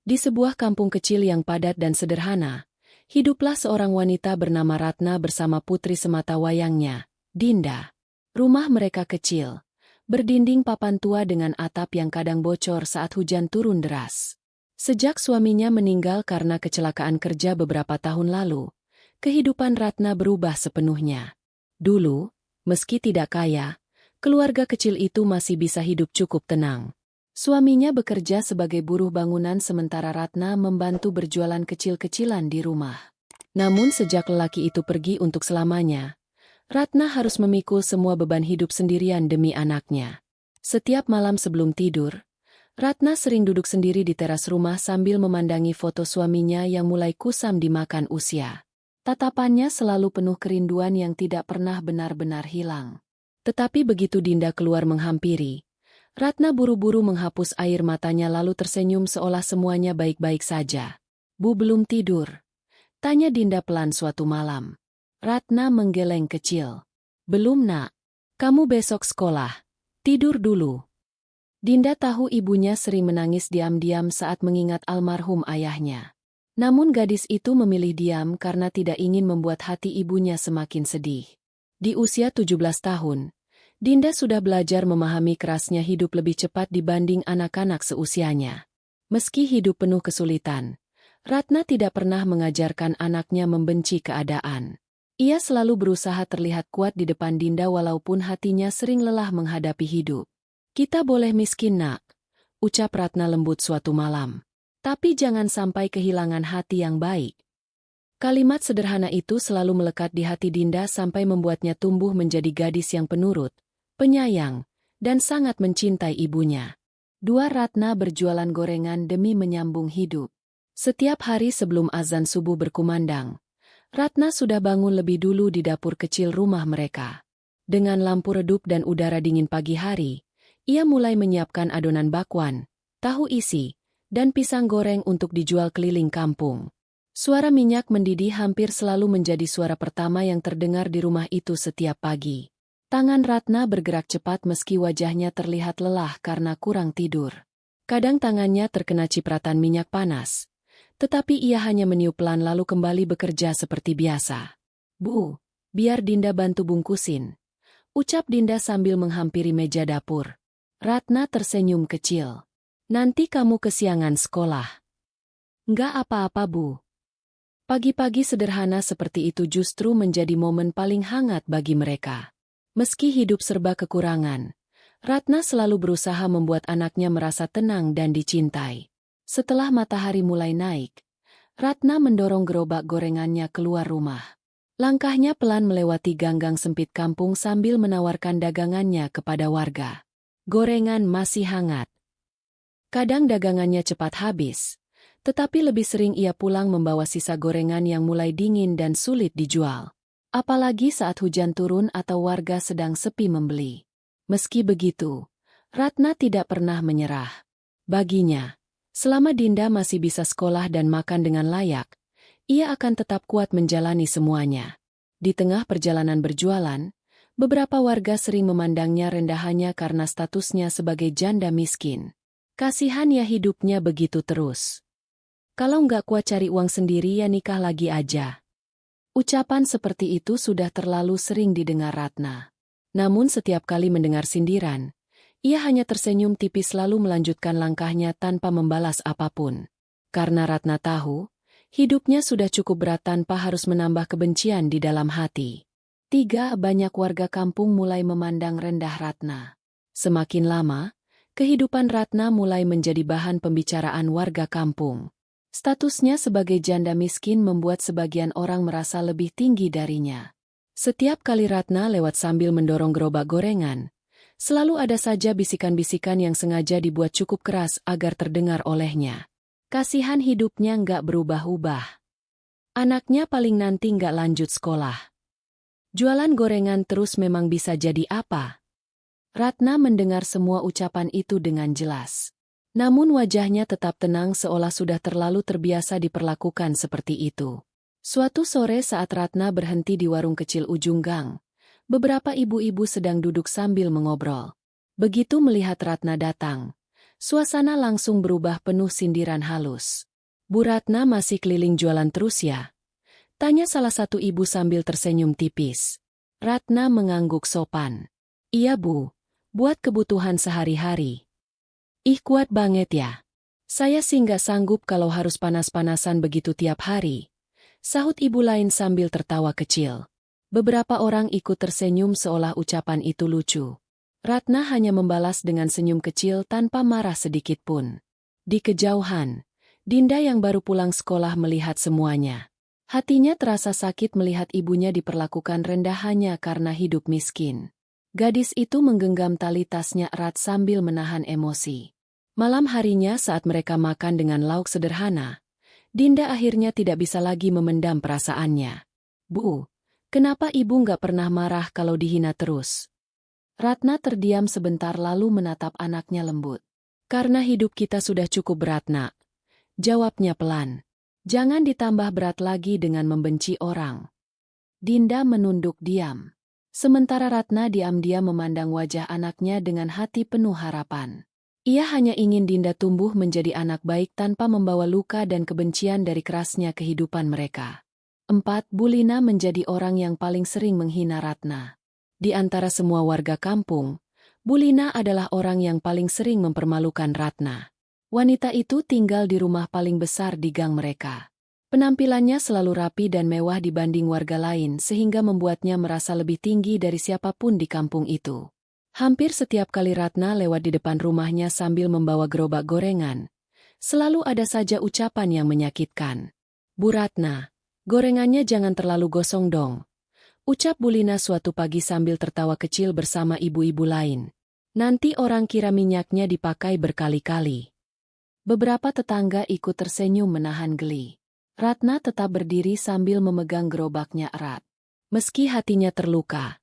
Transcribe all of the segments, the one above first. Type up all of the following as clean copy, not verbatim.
Di sebuah kampung kecil yang padat dan sederhana, hiduplah seorang wanita bernama Ratna bersama putri sematawayangnya, Dinda. Rumah mereka kecil, berdinding papan tua dengan atap yang kadang bocor saat hujan turun deras. Sejak suaminya meninggal karena kecelakaan kerja beberapa tahun lalu, kehidupan Ratna berubah sepenuhnya. Dulu, meski tidak kaya, keluarga kecil itu masih bisa hidup cukup tenang. Suaminya bekerja sebagai buruh bangunan sementara Ratna membantu berjualan kecil-kecilan di rumah. Namun sejak lelaki itu pergi untuk selamanya, Ratna harus memikul semua beban hidup sendirian demi anaknya. Setiap malam sebelum tidur, Ratna sering duduk sendiri di teras rumah sambil memandangi foto suaminya yang mulai kusam dimakan usia. Tatapannya selalu penuh kerinduan yang tidak pernah benar-benar hilang. Tetapi begitu Dinda keluar menghampiri, Ratna buru-buru menghapus air matanya lalu tersenyum seolah semuanya baik-baik saja. "Bu belum tidur?" tanya Dinda pelan suatu malam. Ratna menggeleng kecil. "Belum nak. Kamu besok sekolah. Tidur dulu." Dinda tahu ibunya sering menangis diam-diam saat mengingat almarhum ayahnya. Namun gadis itu memilih diam karena tidak ingin membuat hati ibunya semakin sedih. Di usia 17 tahun, Dinda sudah belajar memahami kerasnya hidup lebih cepat dibanding anak-anak seusianya. Meski hidup penuh kesulitan, Ratna tidak pernah mengajarkan anaknya membenci keadaan. Ia selalu berusaha terlihat kuat di depan Dinda walaupun hatinya sering lelah menghadapi hidup. "Kita boleh miskin nak," ucap Ratna lembut suatu malam. "Tapi jangan sampai kehilangan hati yang baik." Kalimat sederhana itu selalu melekat di hati Dinda sampai membuatnya tumbuh menjadi gadis yang penurut, penyayang, dan sangat mencintai ibunya. Ratna berjualan gorengan demi menyambung hidup. Setiap hari sebelum azan subuh berkumandang, Ratna sudah bangun lebih dulu di dapur kecil rumah mereka. Dengan lampu redup dan udara dingin pagi hari, ia mulai menyiapkan adonan bakwan, tahu isi, dan pisang goreng untuk dijual keliling kampung. Suara minyak mendidih hampir selalu menjadi suara pertama yang terdengar di rumah itu setiap pagi. Tangan Ratna bergerak cepat meski wajahnya terlihat lelah karena kurang tidur. Kadang tangannya terkena cipratan minyak panas, tetapi ia hanya meniup pelan lalu kembali bekerja seperti biasa. "Bu, biar Dinda bantu bungkusin," ucap Dinda sambil menghampiri meja dapur. Ratna tersenyum kecil. "Nanti kamu kesiangan sekolah." "Nggak apa-apa, Bu." Pagi-pagi sederhana seperti itu justru menjadi momen paling hangat bagi mereka. Meski hidup serba kekurangan, Ratna selalu berusaha membuat anaknya merasa tenang dan dicintai. Setelah matahari mulai naik, Ratna mendorong gerobak gorengannya keluar rumah. Langkahnya pelan melewati ganggang sempit kampung sambil menawarkan dagangannya kepada warga. Gorengan masih hangat. Kadang dagangannya cepat habis, tetapi lebih sering ia pulang membawa sisa gorengan yang mulai dingin dan sulit dijual. Apalagi saat hujan turun atau warga sedang sepi membeli. Meski begitu, Ratna tidak pernah menyerah. Baginya, selama Dinda masih bisa sekolah dan makan dengan layak, ia akan tetap kuat menjalani semuanya. Di tengah perjalanan berjualan, beberapa warga sering memandangnya rendah hanya karena statusnya sebagai janda miskin. Kasihan ya hidupnya begitu terus. "Kalau nggak kuat cari uang sendiri ya nikah lagi aja." Ucapan seperti itu sudah terlalu sering didengar Ratna. Namun setiap kali mendengar sindiran, ia hanya tersenyum tipis lalu melanjutkan langkahnya tanpa membalas apapun. Karena Ratna tahu, hidupnya sudah cukup berat tanpa harus menambah kebencian di dalam hati. Banyak warga kampung mulai memandang rendah Ratna. Semakin lama, kehidupan Ratna mulai menjadi bahan pembicaraan warga kampung. Statusnya sebagai janda miskin membuat sebagian orang merasa lebih tinggi darinya. Setiap kali Ratna lewat sambil mendorong gerobak gorengan, selalu ada saja bisikan-bisikan yang sengaja dibuat cukup keras agar terdengar olehnya. Kasihan hidupnya nggak berubah-ubah. Anaknya paling nanti nggak lanjut sekolah. Jualan gorengan terus memang bisa jadi apa? Ratna mendengar semua ucapan itu dengan jelas. Namun wajahnya tetap tenang seolah sudah terlalu terbiasa diperlakukan seperti itu. Suatu sore saat Ratna berhenti di warung kecil ujung gang, beberapa ibu-ibu sedang duduk sambil mengobrol. Begitu melihat Ratna datang, Suasana langsung berubah penuh sindiran halus. Bu Ratna masih keliling jualan terus ya? Tanya salah satu ibu sambil tersenyum tipis. Ratna mengangguk sopan. Iya Bu, buat kebutuhan sehari-hari. Ih kuat banget ya. Saya sih nggak sanggup kalau harus panas-panasan begitu tiap hari. Sahut ibu lain sambil tertawa kecil. Beberapa orang ikut tersenyum seolah ucapan itu lucu. Ratna hanya membalas dengan senyum kecil tanpa marah sedikit pun. Di kejauhan, Dinda yang baru pulang sekolah melihat semuanya. Hatinya terasa sakit melihat ibunya diperlakukan rendah hanya karena hidup miskin. Gadis itu menggenggam tali tasnya erat sambil menahan emosi. Malam harinya saat mereka makan dengan lauk sederhana, Dinda akhirnya tidak bisa lagi memendam perasaannya. Bu, kenapa ibu nggak pernah marah kalau dihina terus? Ratna terdiam sebentar lalu menatap anaknya lembut. Karena hidup kita sudah cukup berat, Nak. Jawabnya pelan. Jangan ditambah berat lagi dengan membenci orang. Dinda menunduk diam. Sementara Ratna diam-diam memandang wajah anaknya dengan hati penuh harapan. Ia hanya ingin Dinda tumbuh menjadi anak baik tanpa membawa luka dan kebencian dari kerasnya kehidupan mereka. 4. Bu Lina menjadi orang yang paling sering menghina Ratna. Di antara semua warga kampung, Bu Lina adalah orang yang paling sering mempermalukan Ratna. Wanita itu tinggal di rumah paling besar di gang mereka. Penampilannya selalu rapi dan mewah dibanding warga lain sehingga membuatnya merasa lebih tinggi dari siapapun di kampung itu. Hampir setiap kali Ratna lewat di depan rumahnya sambil membawa gerobak gorengan, selalu ada saja ucapan yang menyakitkan. Bu Ratna, gorengannya jangan terlalu gosong dong. Ucap Bu Lina suatu pagi sambil tertawa kecil bersama ibu-ibu lain. Nanti orang kira minyaknya dipakai berkali-kali. Beberapa tetangga ikut tersenyum menahan geli. Ratna tetap berdiri sambil memegang gerobaknya erat. Meski hatinya terluka,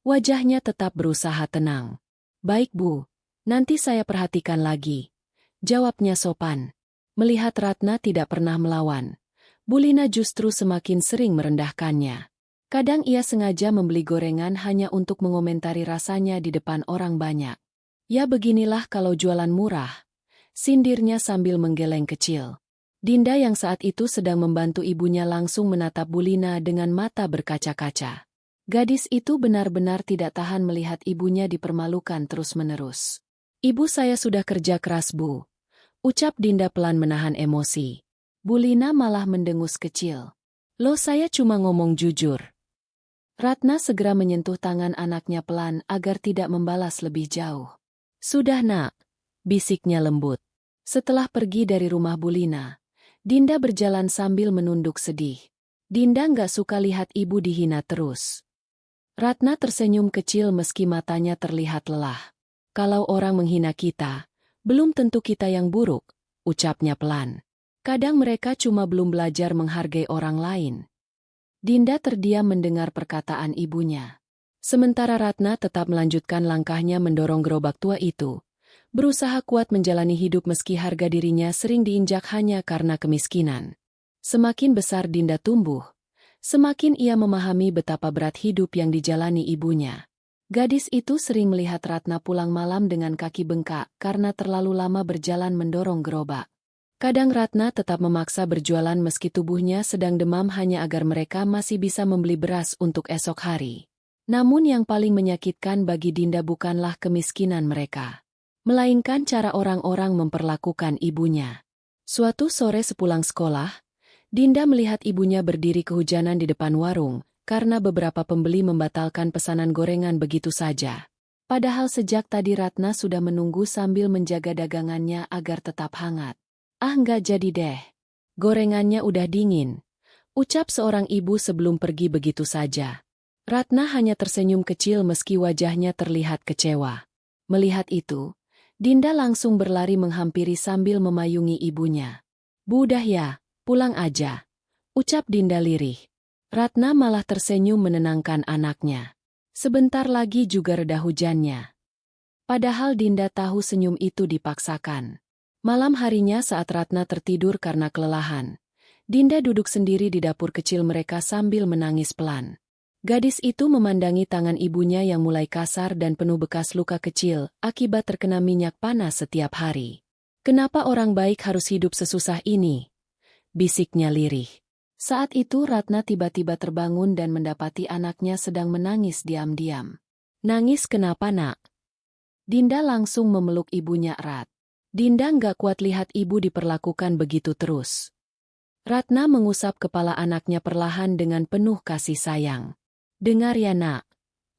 wajahnya tetap berusaha tenang. Baik Bu, nanti saya perhatikan lagi. Jawabnya sopan. Melihat Ratna tidak pernah melawan, Bu Lina justru semakin sering merendahkannya. Kadang ia sengaja membeli gorengan hanya untuk mengomentari rasanya di depan orang banyak. Ya beginilah kalau jualan murah, sindirnya sambil menggeleng kecil. Dinda yang saat itu sedang membantu ibunya langsung menatap Bu Lina dengan mata berkaca-kaca. Gadis itu benar-benar tidak tahan melihat ibunya dipermalukan terus-menerus. Ibu saya sudah kerja keras Bu, ucap Dinda pelan menahan emosi. Bu Lina malah mendengus kecil. Loh saya cuma ngomong jujur. Ratna segera menyentuh tangan anaknya pelan agar tidak membalas lebih jauh. Sudah Nak, bisiknya lembut. Setelah pergi dari rumah Bu Lina, Dinda berjalan sambil menunduk sedih. Dinda nggak suka lihat ibu dihina terus. Ratna tersenyum kecil meski matanya terlihat lelah. Kalau orang menghina kita, belum tentu kita yang buruk, ucapnya pelan. Kadang mereka cuma belum belajar menghargai orang lain. Dinda terdiam mendengar perkataan ibunya. Sementara Ratna tetap melanjutkan langkahnya mendorong gerobak tua itu. Berusaha kuat menjalani hidup meski harga dirinya sering diinjak hanya karena kemiskinan. Semakin besar Dinda tumbuh, semakin ia memahami betapa berat hidup yang dijalani ibunya. Gadis itu sering melihat Ratna pulang malam dengan kaki bengkak karena terlalu lama berjalan mendorong gerobak. Kadang Ratna tetap memaksa berjualan meski tubuhnya sedang demam hanya agar mereka masih bisa membeli beras untuk esok hari. Namun yang paling menyakitkan bagi Dinda bukanlah kemiskinan mereka, melainkan cara orang-orang memperlakukan ibunya. Suatu sore sepulang sekolah, Dinda melihat ibunya berdiri kehujanan di depan warung, karena beberapa pembeli membatalkan pesanan gorengan begitu saja. Padahal sejak tadi Ratna sudah menunggu sambil menjaga dagangannya agar tetap hangat. Ah nggak jadi deh. Gorengannya udah dingin, ucap seorang ibu sebelum pergi begitu saja. Ratna hanya tersenyum kecil meski wajahnya terlihat kecewa. Melihat itu, Dinda langsung berlari menghampiri sambil memayungi ibunya. Bu udah ya, pulang aja, ucap Dinda lirih. Ratna malah tersenyum menenangkan anaknya. Sebentar lagi juga reda hujannya. Padahal Dinda tahu senyum itu dipaksakan. Malam harinya saat Ratna tertidur karena kelelahan, Dinda duduk sendiri di dapur kecil mereka sambil menangis pelan. Gadis itu memandangi tangan ibunya yang mulai kasar dan penuh bekas luka kecil akibat terkena minyak panas setiap hari. Kenapa orang baik harus hidup sesusah ini? Bisiknya lirih. Saat itu Ratna tiba-tiba terbangun dan mendapati anaknya sedang menangis diam-diam. Nangis kenapa nak? Dinda langsung memeluk ibunya erat. Dinda nggak kuat lihat ibu diperlakukan begitu terus. Ratna mengusap kepala anaknya perlahan dengan penuh kasih sayang. Dengar ya nak,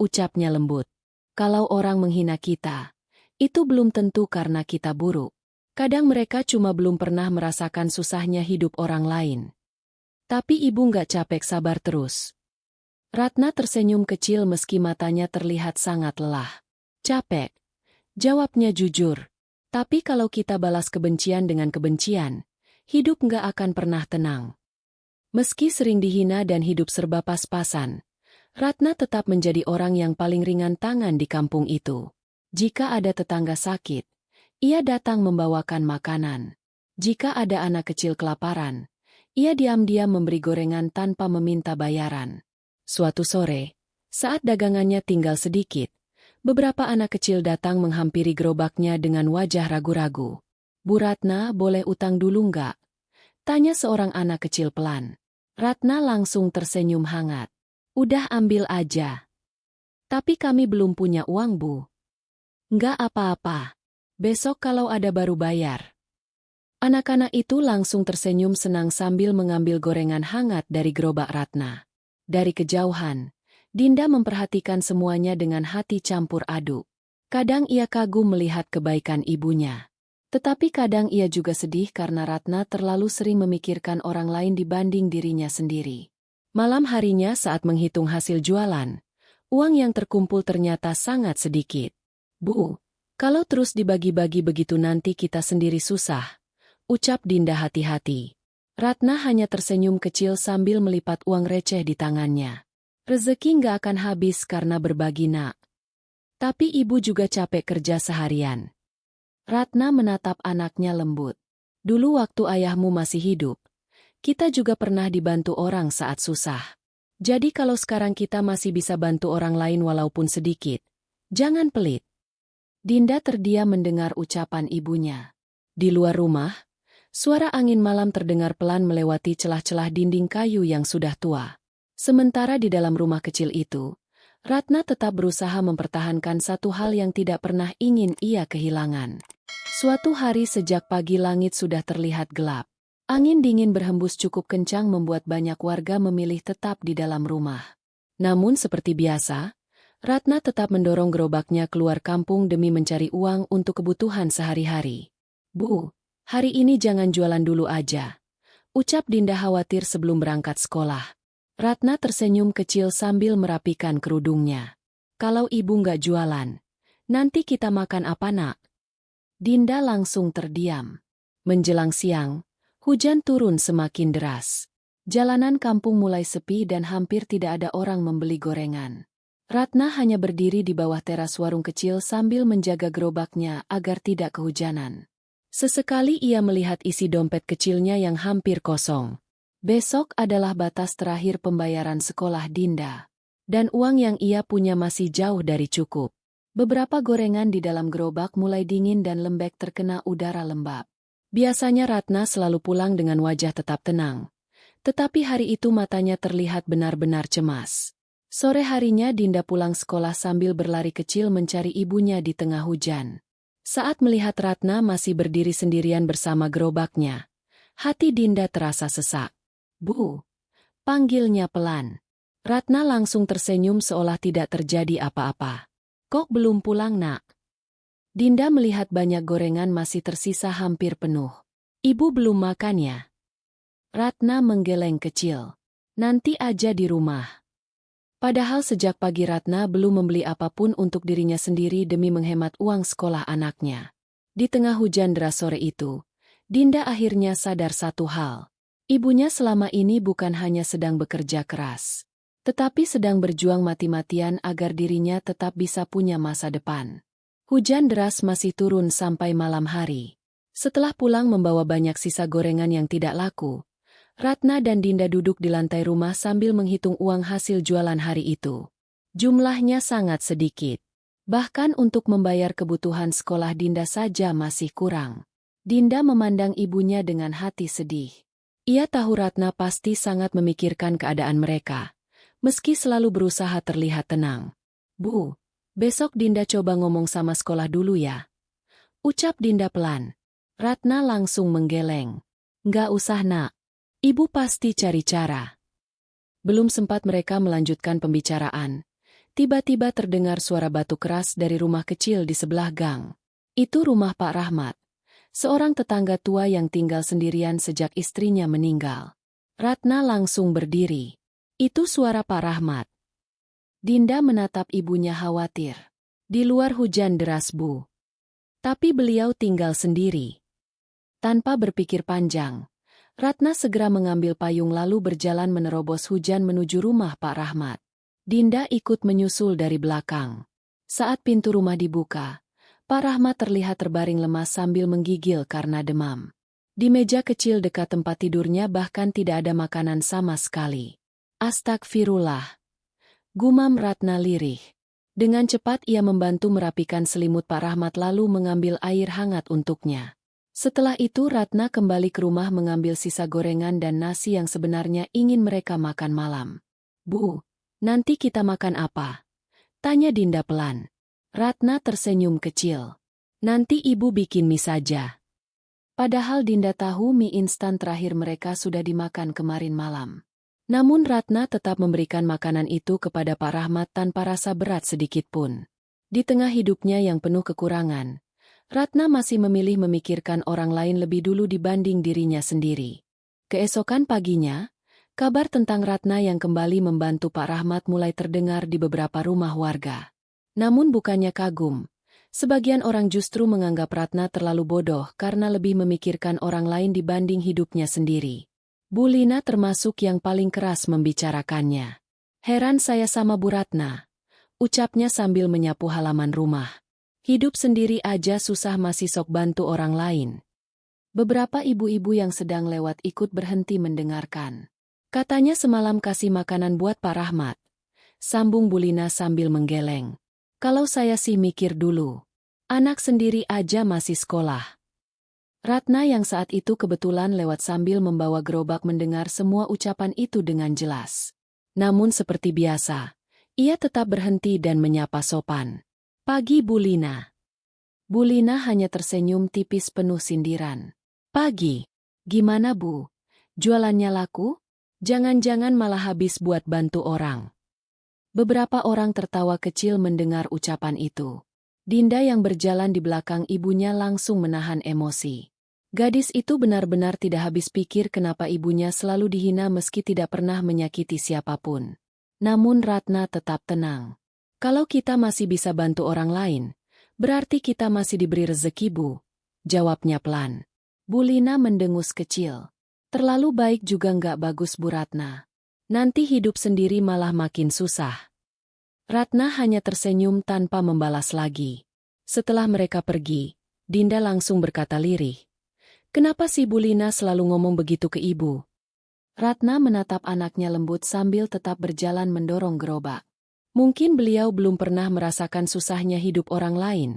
ucapnya lembut. Kalau orang menghina kita, itu belum tentu karena kita buruk. Kadang mereka cuma belum pernah merasakan susahnya hidup orang lain. Tapi ibu nggak capek sabar terus. Ratna tersenyum kecil meski matanya terlihat sangat lelah. Capek, jawabnya jujur. Tapi kalau kita balas kebencian dengan kebencian, hidup nggak akan pernah tenang. Meski sering dihina dan hidup serba pas-pasan, Ratna tetap menjadi orang yang paling ringan tangan di kampung itu. Jika ada tetangga sakit, ia datang membawakan makanan. Jika ada anak kecil kelaparan, ia diam-diam memberi gorengan tanpa meminta bayaran. Suatu sore, saat dagangannya tinggal sedikit, beberapa anak kecil datang menghampiri gerobaknya dengan wajah ragu-ragu. Bu Ratna, boleh utang dulu nggak? Tanya seorang anak kecil pelan. Ratna langsung tersenyum hangat. Udah ambil aja. Tapi kami belum punya uang, Bu. Nggak apa-apa. Besok kalau ada baru bayar. Anak-anak itu langsung tersenyum senang sambil mengambil gorengan hangat dari gerobak Ratna. Dari kejauhan, Dinda memperhatikan semuanya dengan hati campur aduk. Kadang ia kagum melihat kebaikan ibunya. Tetapi kadang ia juga sedih karena Ratna terlalu sering memikirkan orang lain dibanding dirinya sendiri. Malam harinya saat menghitung hasil jualan, uang yang terkumpul ternyata sangat sedikit. Bu, kalau terus dibagi-bagi begitu nanti kita sendiri susah, ucap Dinda hati-hati. Ratna hanya tersenyum kecil sambil melipat uang receh di tangannya. Rezeki nggak akan habis karena berbagi nak. Tapi ibu juga capek kerja seharian. Ratna menatap anaknya lembut. Dulu waktu ayahmu masih hidup, kita juga pernah dibantu orang saat susah. Jadi kalau sekarang kita masih bisa bantu orang lain walaupun sedikit, jangan pelit. Dinda terdiam mendengar ucapan ibunya. Di luar rumah, suara angin malam terdengar pelan melewati celah-celah dinding kayu yang sudah tua. Sementara di dalam rumah kecil itu, Ratna tetap berusaha mempertahankan satu hal yang tidak pernah ingin ia kehilangan. Suatu hari sejak pagi langit sudah terlihat gelap. Angin dingin berhembus cukup kencang membuat banyak warga memilih tetap di dalam rumah. Namun seperti biasa, Ratna tetap mendorong gerobaknya keluar kampung demi mencari uang untuk kebutuhan sehari-hari. Bu, hari ini jangan jualan dulu aja, ucap Dinda khawatir sebelum berangkat sekolah. Ratna tersenyum kecil sambil merapikan kerudungnya. Kalau ibu nggak jualan, nanti kita makan apa nak? Dinda langsung terdiam. Menjelang siang, hujan turun semakin deras. Jalanan kampung mulai sepi dan hampir tidak ada orang membeli gorengan. Ratna hanya berdiri di bawah teras warung kecil sambil menjaga gerobaknya agar tidak kehujanan. Sesekali ia melihat isi dompet kecilnya yang hampir kosong. Besok adalah batas terakhir pembayaran sekolah Dinda. Dan uang yang ia punya masih jauh dari cukup. Beberapa gorengan di dalam gerobak mulai dingin dan lembek terkena udara lembab. Biasanya Ratna selalu pulang dengan wajah tetap tenang. Tetapi hari itu matanya terlihat benar-benar cemas. Sore harinya Dinda pulang sekolah sambil berlari kecil mencari ibunya di tengah hujan. Saat melihat Ratna masih berdiri sendirian bersama gerobaknya, hati Dinda terasa sesak. Bu, panggilnya pelan. Ratna langsung tersenyum seolah tidak terjadi apa-apa. Kok belum pulang nak? Dinda melihat banyak gorengan masih tersisa hampir penuh. Ibu belum makan ya? Ratna menggeleng kecil. Nanti aja di rumah. Padahal sejak pagi Ratna belum membeli apapun untuk dirinya sendiri demi menghemat uang sekolah anaknya. Di tengah hujan deras sore itu, Dinda akhirnya sadar satu hal. Ibunya selama ini bukan hanya sedang bekerja keras, tetapi sedang berjuang mati-matian agar dirinya tetap bisa punya masa depan. Hujan deras masih turun sampai malam hari. Setelah pulang membawa banyak sisa gorengan yang tidak laku, Ratna dan Dinda duduk di lantai rumah sambil menghitung uang hasil jualan hari itu. Jumlahnya sangat sedikit. Bahkan untuk membayar kebutuhan sekolah Dinda saja masih kurang. Dinda memandang ibunya dengan hati sedih. Ia tahu Ratna pasti sangat memikirkan keadaan mereka, meski selalu berusaha terlihat tenang. Bu, besok Dinda coba ngomong sama sekolah dulu ya. Ucap Dinda pelan. Ratna langsung menggeleng. Nggak usah nak. Ibu pasti cari cara. Belum sempat mereka melanjutkan pembicaraan. Tiba-tiba terdengar suara batu keras dari rumah kecil di sebelah gang. Itu rumah Pak Rahmat, seorang tetangga tua yang tinggal sendirian sejak istrinya meninggal. Ratna langsung berdiri. Itu suara Pak Rahmat. Dinda menatap ibunya khawatir. Di luar hujan deras, Bu. Tapi beliau tinggal sendiri. Tanpa berpikir panjang, Ratna segera mengambil payung lalu berjalan menerobos hujan menuju rumah Pak Rahmat. Dinda ikut menyusul dari belakang. Saat pintu rumah dibuka, Pak Rahmat terlihat terbaring lemas sambil menggigil karena demam. Di meja kecil dekat tempat tidurnya bahkan tidak ada makanan sama sekali. Astagfirullah. Gumam Ratna lirih. Dengan cepat ia membantu merapikan selimut Pak Rahmat lalu mengambil air hangat untuknya. Setelah itu Ratna kembali ke rumah mengambil sisa gorengan dan nasi yang sebenarnya ingin mereka makan malam. Bu, nanti kita makan apa? Tanya Dinda pelan. Ratna tersenyum kecil. Nanti ibu bikin mie saja. Padahal Dinda tahu mie instan terakhir mereka sudah dimakan kemarin malam. Namun Ratna tetap memberikan makanan itu kepada Pak Rahmat tanpa rasa berat sedikit pun. Di tengah hidupnya yang penuh kekurangan, Ratna masih memilih memikirkan orang lain lebih dulu dibanding dirinya sendiri. Keesokan paginya, kabar tentang Ratna yang kembali membantu Pak Rahmat mulai terdengar di beberapa rumah warga. Namun bukannya kagum, sebagian orang justru menganggap Ratna terlalu bodoh karena lebih memikirkan orang lain dibanding hidupnya sendiri. Bu Lina termasuk yang paling keras membicarakannya. Heran saya sama Bu Ratna, ucapnya sambil menyapu halaman rumah. Hidup sendiri aja susah masih sok bantu orang lain. Beberapa ibu-ibu yang sedang lewat ikut berhenti mendengarkan. Katanya semalam kasih makanan buat Pak Rahmat. Sambung Bu Lina sambil menggeleng. Kalau saya sih mikir dulu. Anak sendiri aja masih sekolah. Ratna yang saat itu kebetulan lewat sambil membawa gerobak mendengar semua ucapan itu dengan jelas. Namun seperti biasa, ia tetap berhenti dan menyapa sopan. Pagi Bu Lina. Bu Lina hanya tersenyum tipis penuh sindiran. Pagi. Gimana Bu? Jualannya laku? Jangan-jangan malah habis buat bantu orang. Beberapa orang tertawa kecil mendengar ucapan itu. Dinda yang berjalan di belakang ibunya langsung menahan emosi. Gadis itu benar-benar tidak habis pikir kenapa ibunya selalu dihina meski tidak pernah menyakiti siapapun. Namun Ratna tetap tenang. Kalau kita masih bisa bantu orang lain, berarti kita masih diberi rezeki, Bu. Jawabnya pelan. Bu Lina mendengus kecil. Terlalu baik juga nggak bagus, Bu Ratna. Nanti hidup sendiri malah makin susah. Ratna hanya tersenyum tanpa membalas lagi. Setelah mereka pergi, Dinda langsung berkata lirih. Kenapa sih Bu Lina selalu ngomong begitu ke ibu? Ratna menatap anaknya lembut sambil tetap berjalan mendorong gerobak. Mungkin beliau belum pernah merasakan susahnya hidup orang lain.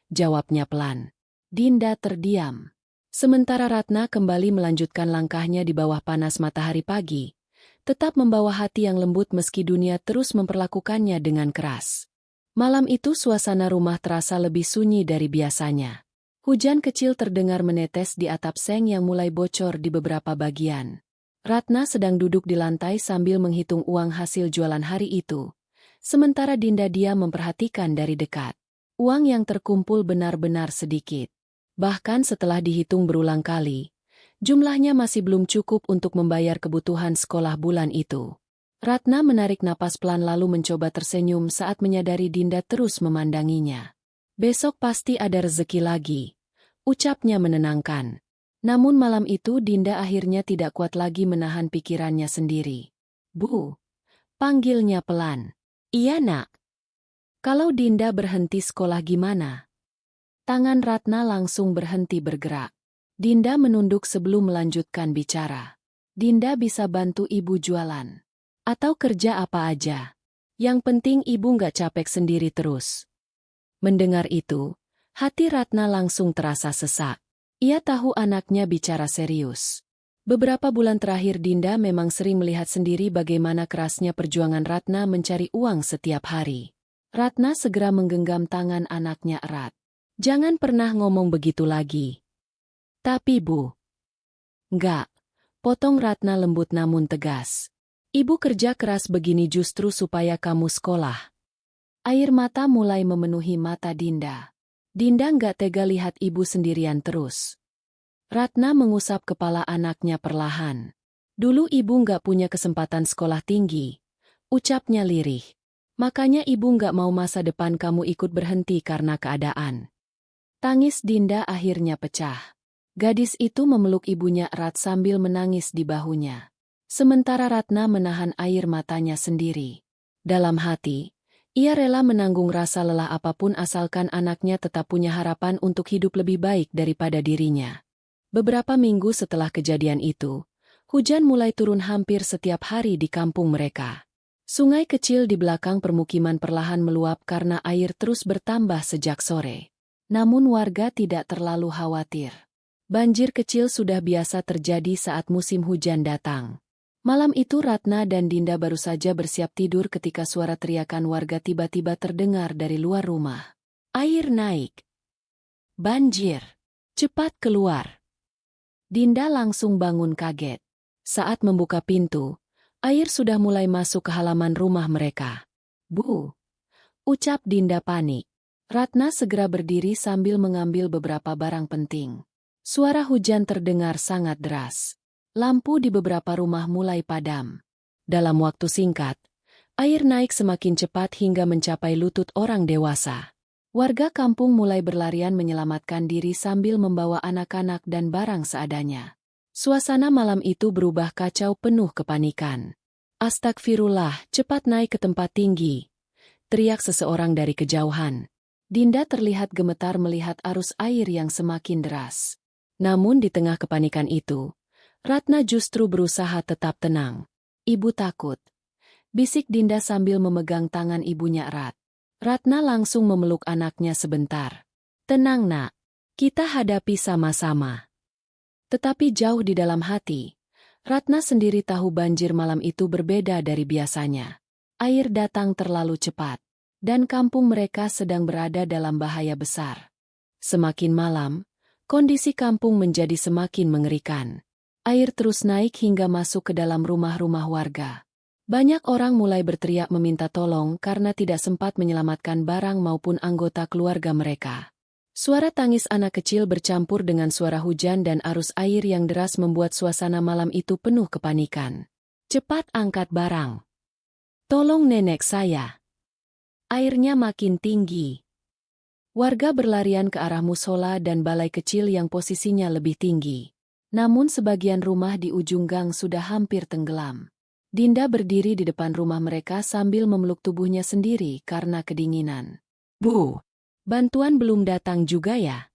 Jawabnya pelan. Dinda terdiam. Sementara Ratna kembali melanjutkan langkahnya di bawah panas matahari pagi. Tetap membawa hati yang lembut meski dunia terus memperlakukannya dengan keras. Malam itu suasana rumah terasa lebih sunyi dari biasanya. Hujan kecil terdengar menetes di atap seng yang mulai bocor di beberapa bagian. Ratna sedang duduk di lantai sambil menghitung uang hasil jualan hari itu. Sementara Dinda dia memperhatikan dari dekat. Uang yang terkumpul benar-benar sedikit. Bahkan setelah dihitung berulang kali, jumlahnya masih belum cukup untuk membayar kebutuhan sekolah bulan itu. Ratna menarik napas pelan lalu mencoba tersenyum saat menyadari Dinda terus memandanginya. Besok pasti ada rezeki lagi, ucapnya menenangkan. Namun malam itu Dinda akhirnya tidak kuat lagi menahan pikirannya sendiri. Bu, panggilnya pelan. Iya nak. Kalau Dinda berhenti sekolah gimana? Tangan Ratna langsung berhenti bergerak. Dinda menunduk sebelum melanjutkan bicara. Dinda bisa bantu ibu jualan. Atau kerja apa aja. Yang penting ibu nggak capek sendiri terus. Mendengar itu, hati Ratna langsung terasa sesak. Ia tahu anaknya bicara serius. Beberapa bulan terakhir Dinda memang sering melihat sendiri bagaimana kerasnya perjuangan Ratna mencari uang setiap hari. Ratna segera menggenggam tangan anaknya erat. Jangan pernah ngomong begitu lagi. Tapi Bu. Enggak. Potong Ratna lembut namun tegas. Ibu kerja keras begini justru supaya kamu sekolah. Air mata mulai memenuhi mata Dinda. Dinda enggak tega lihat ibu sendirian terus. Ratna mengusap kepala anaknya perlahan. Dulu ibu nggak punya kesempatan sekolah tinggi. Ucapnya lirih. Makanya ibu nggak mau masa depan kamu ikut berhenti karena keadaan. Tangis Dinda akhirnya pecah. Gadis itu memeluk ibunya erat sambil menangis di bahunya. Sementara Ratna menahan air matanya sendiri. Dalam hati, ia rela menanggung rasa lelah apapun asalkan anaknya tetap punya harapan untuk hidup lebih baik daripada dirinya. Beberapa minggu setelah kejadian itu, hujan mulai turun hampir setiap hari di kampung mereka. Sungai kecil di belakang permukiman perlahan meluap karena air terus bertambah sejak sore. Namun warga tidak terlalu khawatir. Banjir kecil sudah biasa terjadi saat musim hujan datang. Malam itu Ratna dan Dinda baru saja bersiap tidur ketika suara teriakan warga tiba-tiba terdengar dari luar rumah. Air naik. Banjir. Cepat keluar. Dinda langsung bangun kaget. Saat membuka pintu, air sudah mulai masuk ke halaman rumah mereka. Bu! Ucap Dinda panik. Ratna segera berdiri sambil mengambil beberapa barang penting. Suara hujan terdengar sangat deras. Lampu di beberapa rumah mulai padam. Dalam waktu singkat, air naik semakin cepat hingga mencapai lutut orang dewasa. Warga kampung mulai berlarian menyelamatkan diri sambil membawa anak-anak dan barang seadanya. Suasana malam itu berubah kacau penuh kepanikan. Astagfirullah, cepat naik ke tempat tinggi. Teriak seseorang dari kejauhan. Dinda terlihat gemetar melihat arus air yang semakin deras. Namun di tengah kepanikan itu, Ratna justru berusaha tetap tenang. Ibu takut. Bisik Dinda sambil memegang tangan ibunya erat. Ratna langsung memeluk anaknya sebentar. Tenang nak, kita hadapi sama-sama. Tetapi jauh di dalam hati, Ratna sendiri tahu banjir malam itu berbeda dari biasanya. Air datang terlalu cepat, dan kampung mereka sedang berada dalam bahaya besar. Semakin malam, kondisi kampung menjadi semakin mengerikan. Air terus naik hingga masuk ke dalam rumah-rumah warga. Banyak orang mulai berteriak meminta tolong karena tidak sempat menyelamatkan barang maupun anggota keluarga mereka. Suara tangis anak kecil bercampur dengan suara hujan dan arus air yang deras membuat suasana malam itu penuh kepanikan. Cepat angkat barang. Tolong nenek saya. Airnya makin tinggi. Warga berlarian ke arah musola dan balai kecil yang posisinya lebih tinggi. Namun sebagian rumah di ujung gang sudah hampir tenggelam. Dinda berdiri di depan rumah mereka sambil memeluk tubuhnya sendiri karena kedinginan. Bu, bantuan belum datang juga ya?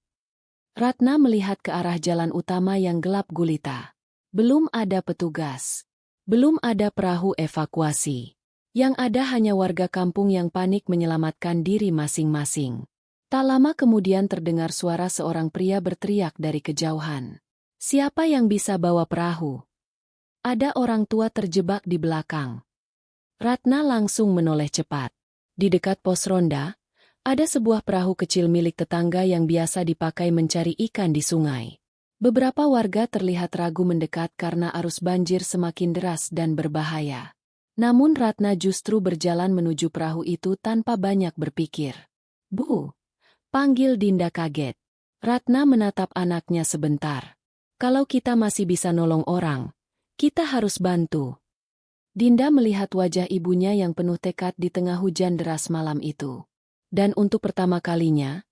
Ratna melihat ke arah jalan utama yang gelap gulita. Belum ada petugas. Belum ada perahu evakuasi. Yang ada hanya warga kampung yang panik menyelamatkan diri masing-masing. Tak lama kemudian terdengar suara seorang pria berteriak dari kejauhan. Siapa yang bisa bawa perahu? Ada orang tua terjebak di belakang. Ratna langsung menoleh cepat. Di dekat pos ronda, ada sebuah perahu kecil milik tetangga yang biasa dipakai mencari ikan di sungai. Beberapa warga terlihat ragu mendekat karena arus banjir semakin deras dan berbahaya. Namun Ratna justru berjalan menuju perahu itu tanpa banyak berpikir. Bu! Panggil Dinda kaget. Ratna menatap anaknya sebentar. Kalau kita masih bisa nolong orang, kita harus bantu. Dinda melihat wajah ibunya yang penuh tekad di tengah hujan deras malam itu. Dan untuk pertama kalinya,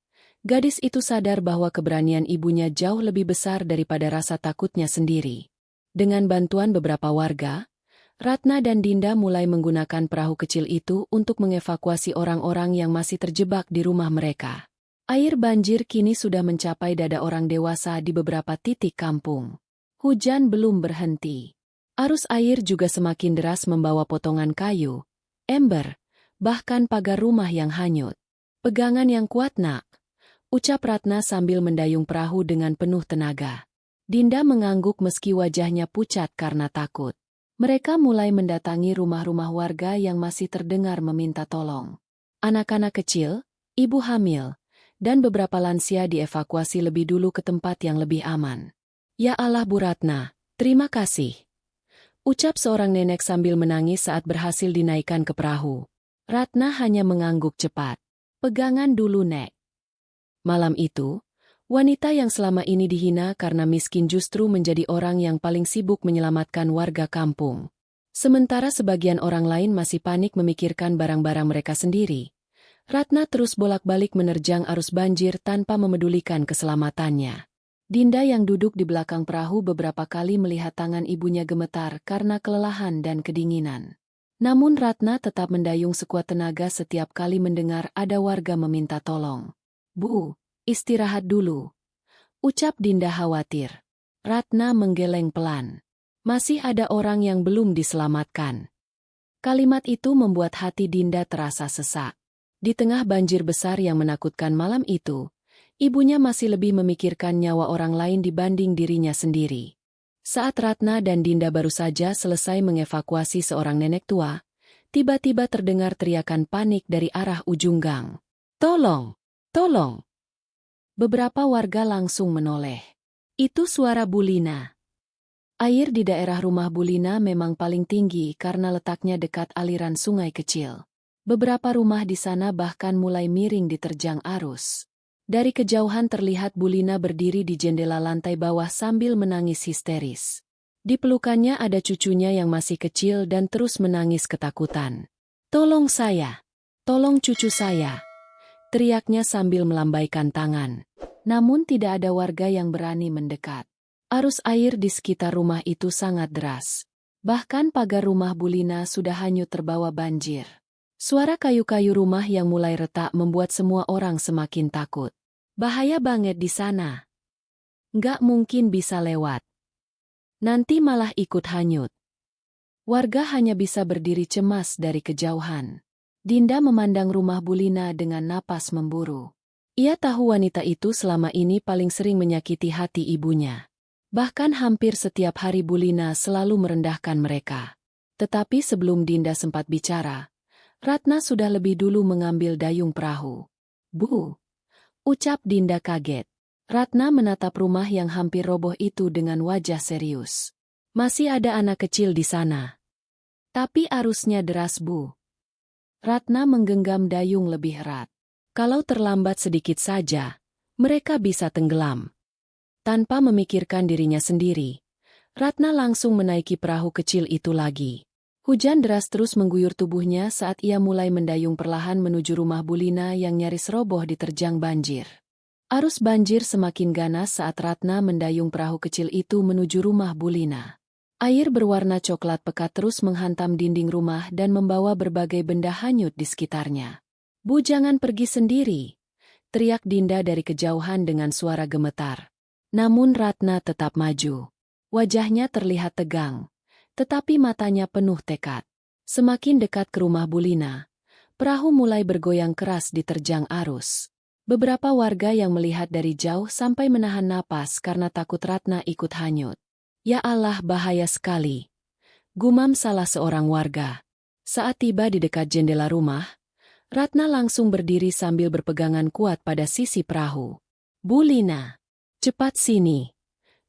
gadis itu sadar bahwa keberanian ibunya jauh lebih besar daripada rasa takutnya sendiri. Dengan bantuan beberapa warga, Ratna dan Dinda mulai menggunakan perahu kecil itu untuk mengevakuasi orang-orang yang masih terjebak di rumah mereka. Air banjir kini sudah mencapai dada orang dewasa di beberapa titik kampung. Hujan belum berhenti. Arus air juga semakin deras membawa potongan kayu, ember, bahkan pagar rumah yang hanyut. Pegangan yang kuat nak. ucap Ratna sambil mendayung perahu dengan penuh tenaga. Dinda mengangguk meski wajahnya pucat karena takut. Mereka mulai mendatangi rumah-rumah warga yang masih terdengar meminta tolong. Anak-anak kecil, ibu hamil, dan beberapa lansia dievakuasi lebih dulu ke tempat yang lebih aman. Ya Allah Bu Ratna, terima kasih. Ucap seorang nenek sambil menangis saat berhasil dinaikkan ke perahu. Ratna hanya mengangguk cepat. Pegangan dulu, Nek. Malam itu, wanita yang selama ini dihina karena miskin justru menjadi orang yang paling sibuk menyelamatkan warga kampung. Sementara sebagian orang lain masih panik memikirkan barang-barang mereka sendiri. Ratna terus bolak-balik menerjang arus banjir tanpa memedulikan keselamatannya. Dinda yang duduk di belakang perahu beberapa kali melihat tangan ibunya gemetar karena kelelahan dan kedinginan. Namun Ratna tetap mendayung sekuat tenaga setiap kali mendengar ada warga meminta tolong. Bu, istirahat dulu. Ucap Dinda khawatir. Ratna menggeleng pelan. Masih ada orang yang belum diselamatkan. Kalimat itu membuat hati Dinda terasa sesak. Di tengah banjir besar yang menakutkan malam itu, ibunya masih lebih memikirkan nyawa orang lain dibanding dirinya sendiri. Saat Ratna dan Dinda baru saja selesai mengevakuasi seorang nenek tua, tiba-tiba terdengar teriakan panik dari arah ujung gang. Tolong! Tolong! Beberapa warga langsung menoleh. Itu suara Bulina. Air di daerah rumah Bulina memang paling tinggi karena letaknya dekat aliran sungai kecil. Beberapa rumah di sana bahkan mulai miring diterjang arus. Dari kejauhan terlihat Bulina berdiri di jendela lantai bawah sambil menangis histeris. Di pelukannya ada cucunya yang masih kecil dan terus menangis ketakutan. Tolong saya! Tolong cucu saya! Teriaknya sambil melambaikan tangan. Namun tidak ada warga yang berani mendekat. Arus air di sekitar rumah itu sangat deras. Bahkan pagar rumah Bulina sudah hanyut terbawa banjir. Suara kayu-kayu rumah yang mulai retak membuat semua orang semakin takut. Bahaya banget di sana. Nggak mungkin bisa lewat. Nanti malah ikut hanyut. Warga hanya bisa berdiri cemas dari kejauhan. Dinda memandang rumah Bulina dengan napas memburu. Ia tahu wanita itu selama ini paling sering menyakiti hati ibunya. Bahkan hampir setiap hari Bulina selalu merendahkan mereka. Tetapi sebelum Dinda sempat bicara, Ratna sudah lebih dulu mengambil dayung perahu. Bu! Ucap Dinda kaget. Ratna menatap rumah yang hampir roboh itu dengan wajah serius. Masih ada anak kecil di sana. Tapi arusnya deras, Bu. Ratna menggenggam dayung lebih erat. Kalau terlambat sedikit saja, mereka bisa tenggelam. Tanpa memikirkan dirinya sendiri, Ratna langsung menaiki perahu kecil itu lagi. Hujan deras terus mengguyur tubuhnya saat ia mulai mendayung perlahan menuju rumah Bulina yang nyaris roboh diterjang banjir. Arus banjir semakin ganas saat Ratna mendayung perahu kecil itu menuju rumah Bulina. Air berwarna coklat pekat terus menghantam dinding rumah dan membawa berbagai benda hanyut di sekitarnya. Bu, jangan pergi sendiri, teriak Dinda dari kejauhan dengan suara gemetar. Namun Ratna tetap maju. Wajahnya terlihat tegang, tetapi matanya penuh tekad. Semakin dekat ke rumah Bulina, perahu mulai bergoyang keras diterjang arus. Beberapa warga yang melihat dari jauh sampai menahan napas karena takut Ratna ikut hanyut. Ya Allah, bahaya sekali, gumam salah seorang warga. Saat tiba di dekat jendela rumah, Ratna langsung berdiri sambil berpegangan kuat pada sisi perahu. Bulina! Cepat sini!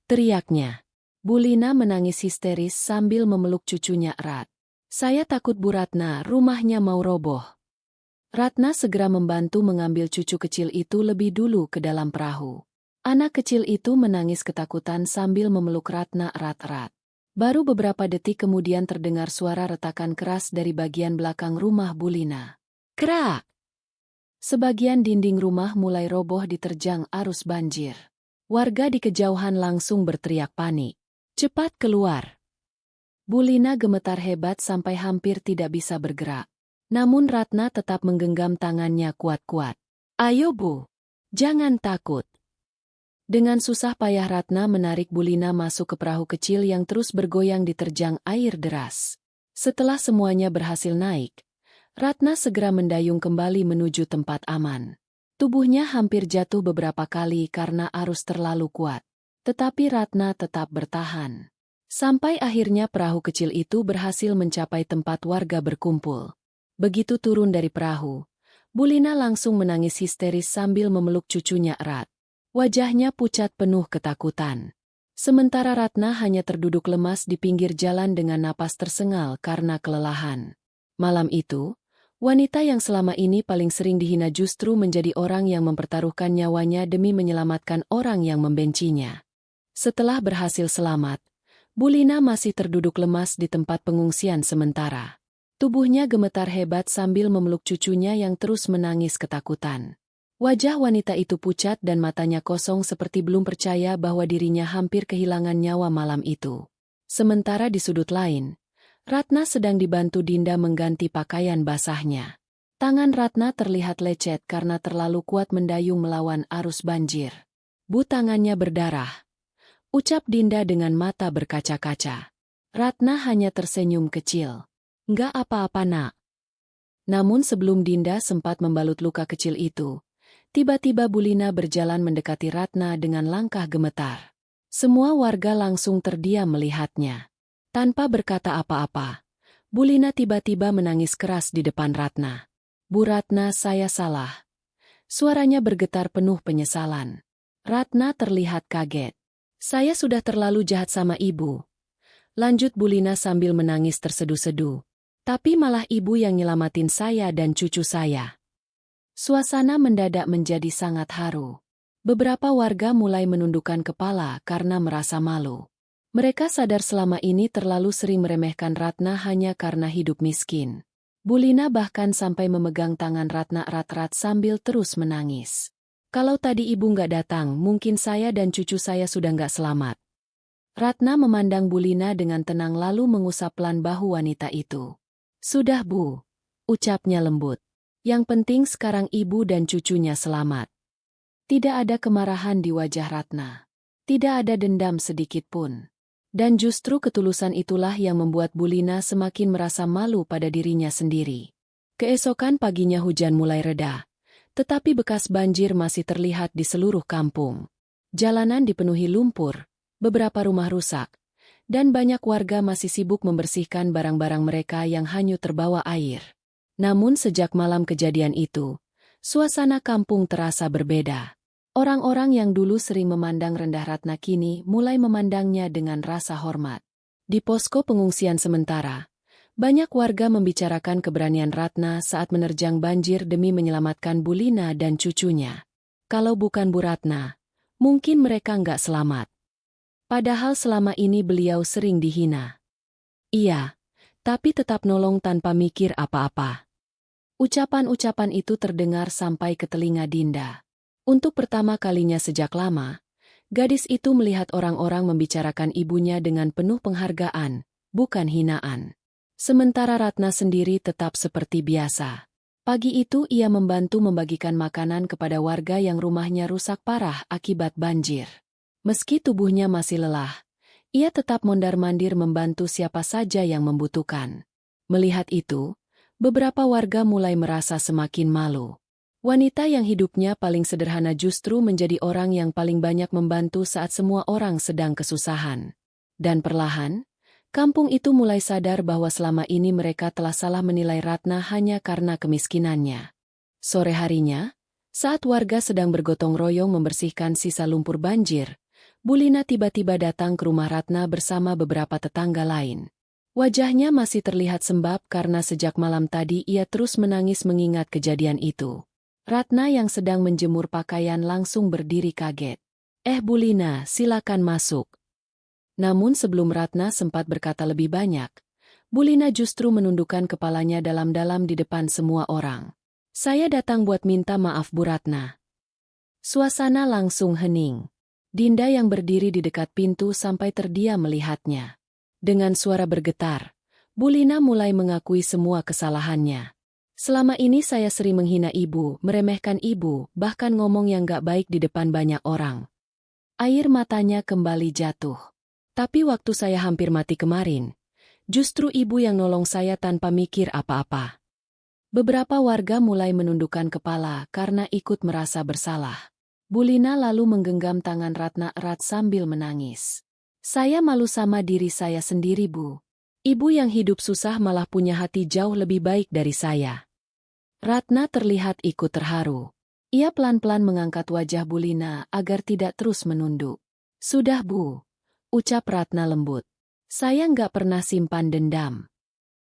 Teriaknya. Bulina menangis histeris sambil memeluk cucunya erat. Saya takut Bu Ratna, rumahnya mau roboh. Ratna segera membantu mengambil cucu kecil itu lebih dulu ke dalam perahu. Anak kecil itu menangis ketakutan sambil memeluk Ratna erat-erat. Baru beberapa detik kemudian terdengar suara retakan keras dari bagian belakang rumah Bulina. Krak! Sebagian dinding rumah mulai roboh diterjang arus banjir. Warga di kejauhan langsung berteriak panik. Cepat keluar! Bulina gemetar hebat sampai hampir tidak bisa bergerak. Namun Ratna tetap menggenggam tangannya kuat-kuat. Ayo Bu! Jangan takut! Dengan susah payah Ratna menarik Bulina masuk ke perahu kecil yang terus bergoyang diterjang air deras. Setelah semuanya berhasil naik, Ratna segera mendayung kembali menuju tempat aman. Tubuhnya hampir jatuh beberapa kali karena arus terlalu kuat. Tetapi Ratna tetap bertahan. Sampai akhirnya perahu kecil itu berhasil mencapai tempat warga berkumpul. Begitu turun dari perahu, Bulina langsung menangis histeris sambil memeluk cucunya erat. Wajahnya pucat penuh ketakutan. Sementara Ratna hanya terduduk lemas di pinggir jalan dengan napas tersengal karena kelelahan. Malam itu, wanita yang selama ini paling sering dihina justru menjadi orang yang mempertaruhkan nyawanya demi menyelamatkan orang yang membencinya. Setelah berhasil selamat, Bulina masih terduduk lemas di tempat pengungsian sementara. Tubuhnya gemetar hebat sambil memeluk cucunya yang terus menangis ketakutan. Wajah wanita itu pucat dan matanya kosong seperti belum percaya bahwa dirinya hampir kehilangan nyawa malam itu. Sementara di sudut lain, Ratna sedang dibantu Dinda mengganti pakaian basahnya. Tangan Ratna terlihat lecet karena terlalu kuat mendayung melawan arus banjir. Bu, tangannya berdarah, ucap Dinda dengan mata berkaca-kaca. Ratna hanya tersenyum kecil. Nggak apa-apa, Nak. Namun sebelum Dinda sempat membalut luka kecil itu, tiba-tiba Bulina berjalan mendekati Ratna dengan langkah gemetar. Semua warga langsung terdiam melihatnya. Tanpa berkata apa-apa, Bulina tiba-tiba menangis keras di depan Ratna. Bu Ratna, saya salah. Suaranya bergetar penuh penyesalan. Ratna terlihat kaget. Saya sudah terlalu jahat sama ibu. Lanjut Bulina sambil menangis terseduh-seduh. Tapi malah ibu yang nyelamatin saya dan cucu saya. Suasana mendadak menjadi sangat haru. Beberapa warga mulai menundukkan kepala karena merasa malu. Mereka sadar selama ini terlalu sering meremehkan Ratna hanya karena hidup miskin. Bulina bahkan sampai memegang tangan Ratna erat-erat sambil terus menangis. Kalau tadi ibu nggak datang, mungkin saya dan cucu saya sudah nggak selamat. Ratna memandang Bulina dengan tenang lalu mengusap pelan bahu wanita itu. Sudah, Bu, ucapnya lembut. Yang penting sekarang ibu dan cucunya selamat. Tidak ada kemarahan di wajah Ratna. Tidak ada dendam sedikit pun. Dan justru ketulusan itulah yang membuat Bulina semakin merasa malu pada dirinya sendiri. Keesokan paginya hujan mulai reda. Tetapi bekas banjir masih terlihat di seluruh kampung. Jalanan dipenuhi lumpur, beberapa rumah rusak, dan banyak warga masih sibuk membersihkan barang-barang mereka yang hanyut terbawa air. Namun sejak malam kejadian itu, suasana kampung terasa berbeda. Orang-orang yang dulu sering memandang rendah Ratna kini mulai memandangnya dengan rasa hormat. Di posko pengungsian sementara, banyak warga membicarakan keberanian Ratna saat menerjang banjir demi menyelamatkan Bulina dan cucunya. Kalau bukan Bu Ratna, mungkin mereka nggak selamat. Padahal selama ini beliau sering dihina. Iya, tapi tetap nolong tanpa mikir apa-apa. Ucapan-ucapan itu terdengar sampai ke telinga Dinda. Untuk pertama kalinya sejak lama, gadis itu melihat orang-orang membicarakan ibunya dengan penuh penghargaan, bukan hinaan. Sementara Ratna sendiri tetap seperti biasa. Pagi itu ia membantu membagikan makanan kepada warga yang rumahnya rusak parah akibat banjir. Meski tubuhnya masih lelah, ia tetap mondar-mandir membantu siapa saja yang membutuhkan. Melihat itu, beberapa warga mulai merasa semakin malu. Wanita yang hidupnya paling sederhana justru menjadi orang yang paling banyak membantu saat semua orang sedang kesusahan. Dan perlahan, kampung itu mulai sadar bahwa selama ini mereka telah salah menilai Ratna hanya karena kemiskinannya. Sore harinya, saat warga sedang bergotong royong membersihkan sisa lumpur banjir, Bulina tiba-tiba datang ke rumah Ratna bersama beberapa tetangga lain. Wajahnya masih terlihat sembab karena sejak malam tadi ia terus menangis mengingat kejadian itu. Ratna yang sedang menjemur pakaian langsung berdiri kaget. Bulina, silakan masuk. Namun sebelum Ratna sempat berkata lebih banyak, Bulina justru menundukkan kepalanya dalam-dalam di depan semua orang. Saya datang buat minta maaf Bu Ratna. Suasana langsung hening. Dinda yang berdiri di dekat pintu sampai terdiam melihatnya. Dengan suara bergetar, Bulina mulai mengakui semua kesalahannya. Selama ini saya sering menghina ibu, meremehkan ibu, bahkan ngomong yang gak baik di depan banyak orang. Air matanya kembali jatuh. Tapi waktu saya hampir mati kemarin, justru ibu yang nolong saya tanpa mikir apa-apa. Beberapa warga mulai menundukkan kepala karena ikut merasa bersalah. Bulina lalu menggenggam tangan Ratna erat sambil menangis. Saya malu sama diri saya sendiri, Bu. Ibu yang hidup susah malah punya hati jauh lebih baik dari saya. Ratna terlihat ikut terharu. Ia pelan-pelan mengangkat wajah Bulina agar tidak terus menunduk. Sudah, Bu, ucap Ratna lembut. Saya nggak pernah simpan dendam.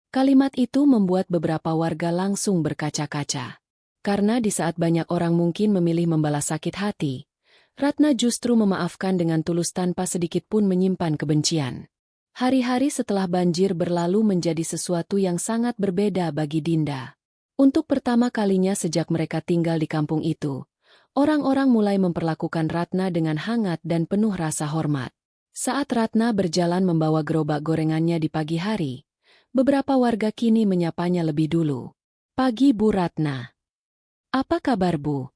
Kalimat itu membuat beberapa warga langsung berkaca-kaca. Karena di saat banyak orang mungkin memilih membalas sakit hati, Ratna justru memaafkan dengan tulus tanpa sedikit pun menyimpan kebencian. Hari-hari setelah banjir berlalu menjadi sesuatu yang sangat berbeda bagi Dinda. Untuk pertama kalinya sejak mereka tinggal di kampung itu, orang-orang mulai memperlakukan Ratna dengan hangat dan penuh rasa hormat. Saat Ratna berjalan membawa gerobak gorengannya di pagi hari, beberapa warga kini menyapanya lebih dulu. Pagi Bu Ratna. Apa kabar Bu?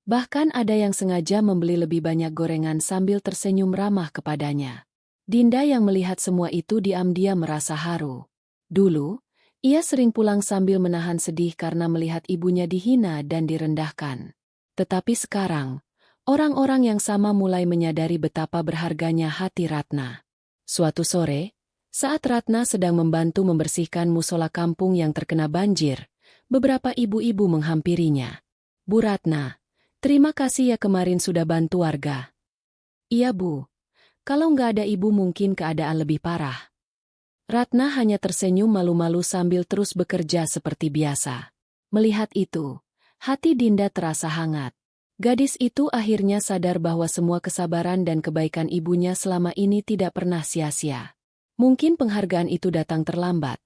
Bahkan ada yang sengaja membeli lebih banyak gorengan sambil tersenyum ramah kepadanya. Dinda yang melihat semua itu diam-diam merasa haru. Dulu, ia sering pulang sambil menahan sedih karena melihat ibunya dihina dan direndahkan. Tetapi sekarang, orang-orang yang sama mulai menyadari betapa berharganya hati Ratna. Suatu sore, saat Ratna sedang membantu membersihkan musola kampung yang terkena banjir, beberapa ibu-ibu menghampirinya. Bu Ratna, terima kasih ya kemarin sudah bantu warga. Iya Bu, kalau nggak ada ibu mungkin keadaan lebih parah. Ratna hanya tersenyum malu-malu sambil terus bekerja seperti biasa. Melihat itu, hati Dinda terasa hangat. Gadis itu akhirnya sadar bahwa semua kesabaran dan kebaikan ibunya selama ini tidak pernah sia-sia. Mungkin penghargaan itu datang terlambat,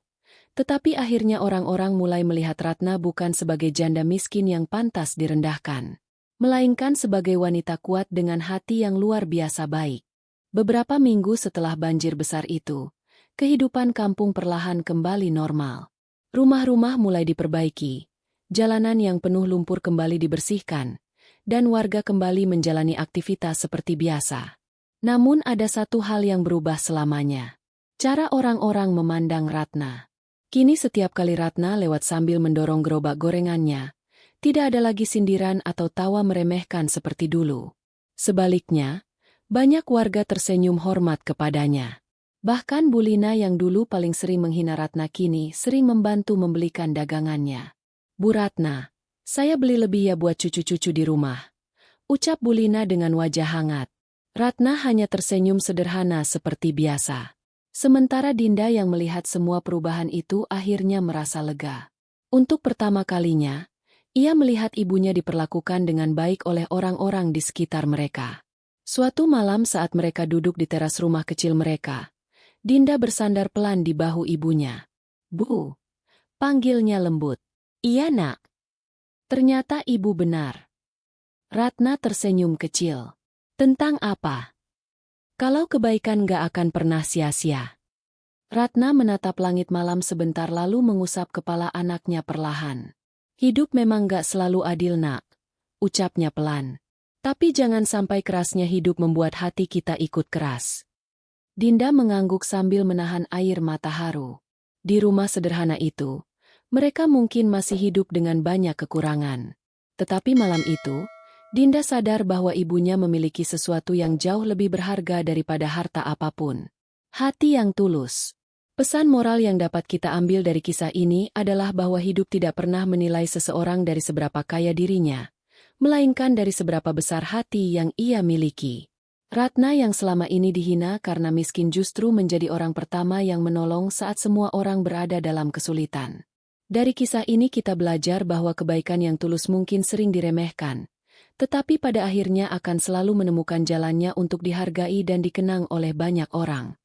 tetapi akhirnya orang-orang mulai melihat Ratna bukan sebagai janda miskin yang pantas direndahkan, melainkan sebagai wanita kuat dengan hati yang luar biasa baik. Beberapa minggu setelah banjir besar itu, kehidupan kampung perlahan kembali normal. Rumah-rumah mulai diperbaiki, jalanan yang penuh lumpur kembali dibersihkan, dan warga kembali menjalani aktivitas seperti biasa. Namun ada satu hal yang berubah selamanya. Cara orang-orang memandang Ratna. Kini setiap kali Ratna lewat sambil mendorong gerobak gorengannya, tidak ada lagi sindiran atau tawa meremehkan seperti dulu. Sebaliknya, banyak warga tersenyum hormat kepadanya. Bahkan Bulina yang dulu paling sering menghina Ratna kini sering membantu membelikan dagangannya. Bu Ratna, saya beli lebih ya buat cucu-cucu di rumah, ucap Bulina dengan wajah hangat. Ratna hanya tersenyum sederhana seperti biasa. Sementara Dinda yang melihat semua perubahan itu akhirnya merasa lega. Untuk pertama kalinya, ia melihat ibunya diperlakukan dengan baik oleh orang-orang di sekitar mereka. Suatu malam saat mereka duduk di teras rumah kecil mereka, Dinda bersandar pelan di bahu ibunya. Bu, panggilnya lembut. Iya nak. Ternyata ibu benar. Ratna tersenyum kecil. Tentang apa? Kalau kebaikan gak akan pernah sia-sia. Ratna menatap langit malam sebentar lalu mengusap kepala anaknya perlahan. Hidup memang gak selalu adil nak, ucapnya pelan. Tapi jangan sampai kerasnya hidup membuat hati kita ikut keras. Dinda mengangguk sambil menahan air mata haru. Di rumah sederhana itu, mereka mungkin masih hidup dengan banyak kekurangan. Tetapi malam itu, Dinda sadar bahwa ibunya memiliki sesuatu yang jauh lebih berharga daripada harta apapun. Hati yang tulus. Pesan moral yang dapat kita ambil dari kisah ini adalah bahwa hidup tidak pernah menilai seseorang dari seberapa kaya dirinya, melainkan dari seberapa besar hati yang ia miliki. Ratna yang selama ini dihina karena miskin justru menjadi orang pertama yang menolong saat semua orang berada dalam kesulitan. Dari kisah ini kita belajar bahwa kebaikan yang tulus mungkin sering diremehkan, tetapi pada akhirnya akan selalu menemukan jalannya untuk dihargai dan dikenang oleh banyak orang.